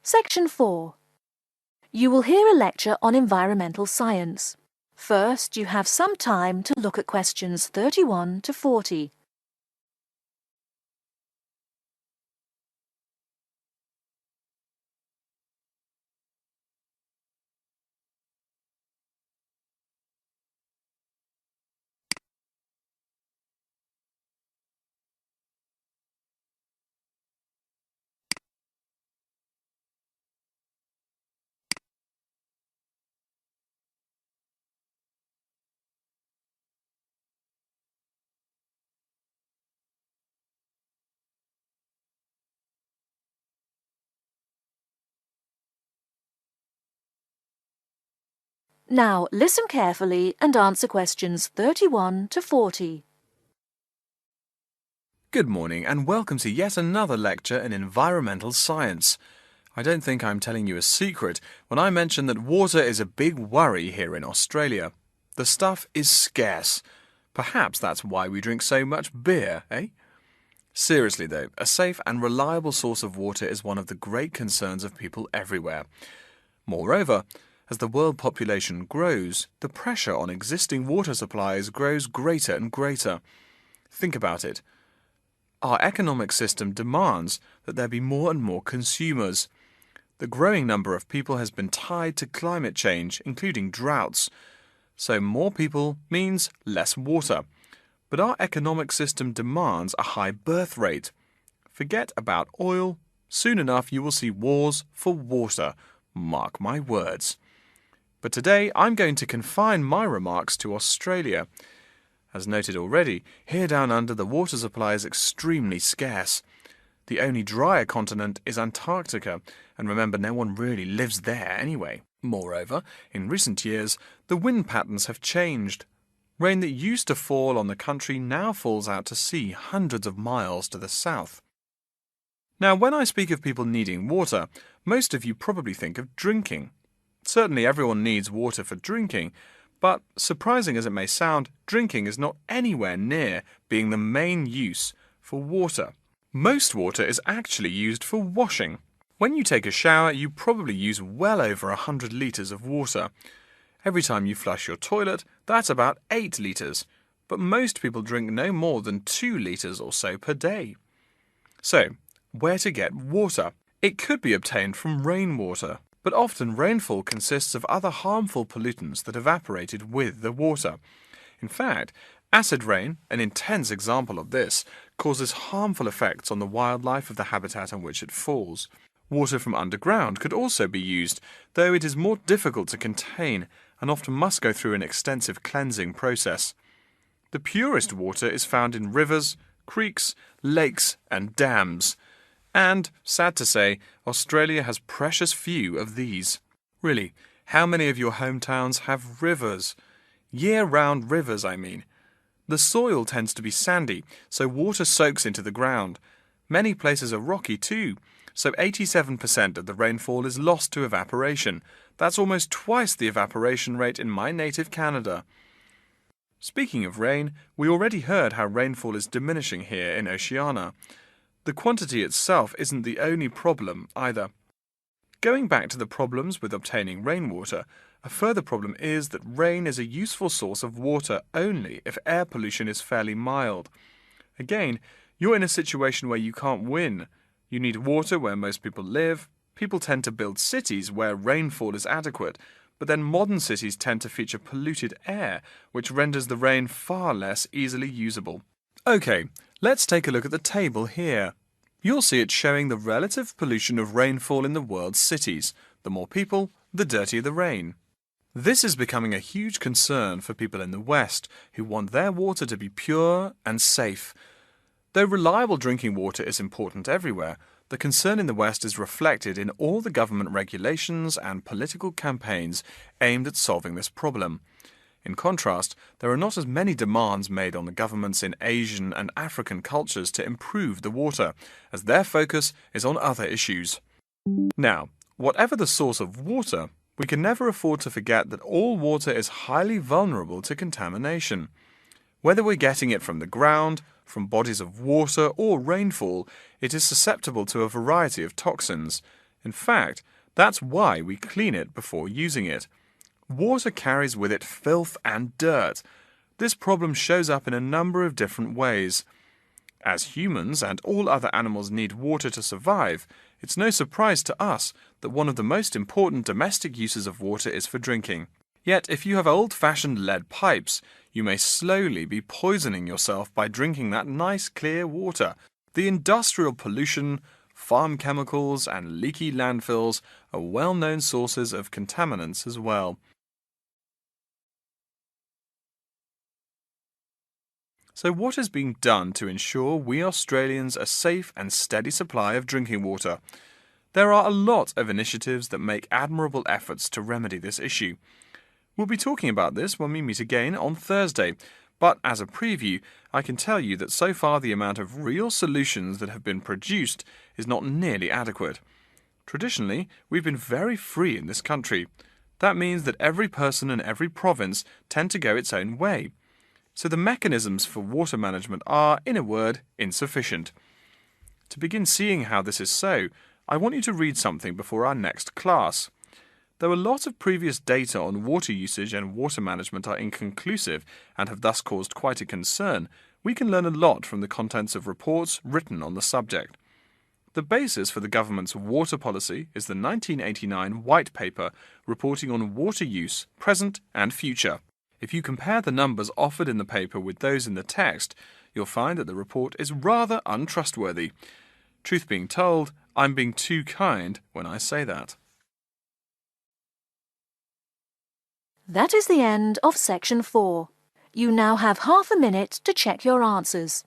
Section 4. You will hear a lecture on environmental science. First, you have some time to look at questions 31 to 40. Now, listen carefully and answer questions 31 to 40. Good morning and welcome to yet another lecture in environmental science. I don't think I'm telling you a secret when I mention that water is a big worry here in Australia. The stuff is scarce. Perhaps that's why we drink so much beer, eh? Seriously though, a safe and reliable source of water is one of the great concerns of people everywhere. Moreover, as the world population grows, the pressure on existing water supplies grows greater and greater. Think about it. Our economic system demands that there be more and more consumers. The growing number of people has been tied to climate change, including droughts. So more people means less water. But our economic system demands a high birth rate. Forget about oil. Soon enough you will see wars for water. Mark my words. But today I'm going to confine my remarks to Australia. As noted already, here down under the water supply is extremely scarce. The only drier continent is Antarctica, and remember, no one really lives there anyway. Moreover, in recent years, the wind patterns have changed. Rain that used to fall on the country now falls out to sea hundreds of miles to the south. Now, when I speak of people needing water, most of you probably think of drinking. Certainly everyone needs water for drinking, but surprising as it may sound, drinking is not anywhere near being the main use for water. Most water is actually used for washing. When you take a shower, you probably use well over 100 litres of water. Every time you flush your toilet, that's about 8 litres, but most people drink no more than 2 litres or so per day. So, where to get water? It could be obtained from rainwater, but often rainfall consists of other harmful pollutants that evaporated with the water. In fact, acid rain, an intense example of this, causes harmful effects on the wildlife of the habitat on which it falls. Water from underground could also be used, though it is more difficult to contain and often must go through an extensive cleansing process. The purest water is found in rivers, creeks, lakes and dams. And, sad to say, Australia has precious few of these. Really, how many of your hometowns have rivers? Year-round rivers, I mean. The soil tends to be sandy, so water soaks into the ground. Many places are rocky too, so 87% of the rainfall is lost to evaporation. That's almost twice the evaporation rate in my native Canada. Speaking of rain, we already heard how rainfall is diminishing here in Oceania. The quantity itself isn't the only problem either. Going back to the problems with obtaining rainwater, a further problem is that rain is a useful source of water only if air pollution is fairly mild. Again, you're in a situation where you can't win. You need water where most people live. People tend to build cities where rainfall is adequate, but then modern cities tend to feature polluted air, which renders the rain far less easily usable. Okay, let's take a look at the table here. You'll see it showing the relative pollution of rainfall in the world's cities. The more people, the dirtier the rain. This is becoming a huge concern for people in the West, who want their water to be pure and safe. Though reliable drinking water is important everywhere, the concern in the West is reflected in all the government regulations and political campaigns aimed at solving this problem. In contrast, there are not as many demands made on the governments in Asian and African cultures to improve the water, as their focus is on other issues. Now, whatever the source of water, we can never afford to forget that all water is highly vulnerable to contamination. Whether we're getting it from the ground, from bodies of water or rainfall, it is susceptible to a variety of toxins. In fact, that's why we clean it before using it. Water carries with it filth and dirt. This problem shows up in a number of different ways. As humans and all other animals need water to survive, it's no surprise to us that one of the most important domestic uses of water is for drinking. Yet, if you have old-fashioned lead pipes, you may slowly be poisoning yourself by drinking that nice clear water. The industrial pollution, farm chemicals, and leaky landfills are well-known sources of contaminants as well. So what is being done to ensure we Australians a safe and steady supply of drinking water? There are a lot of initiatives that make admirable efforts to remedy this issue. We'll be talking about this when we meet again on Thursday, but as a preview, I can tell you that so far the amount of real solutions that have been produced is not nearly adequate. Traditionally, we've been very free in this country. That means that every person and every province tend to go its own way. So the mechanisms for water management are, in a word, insufficient. To begin seeing how this is so, I want you to read something before our next class. Though a lot of previous data on water usage and water management are inconclusive and have thus caused quite a concern, we can learn a lot from the contents of reports written on the subject. The basis for the government's water policy is the 1989 White Paper reporting on water use, present and future. If you compare the numbers offered in the paper with those in the text, you'll find that the report is rather untrustworthy. Truth being told, I'm being too kind when I say that. That is the end of section 4. You now have half a minute to check your answers.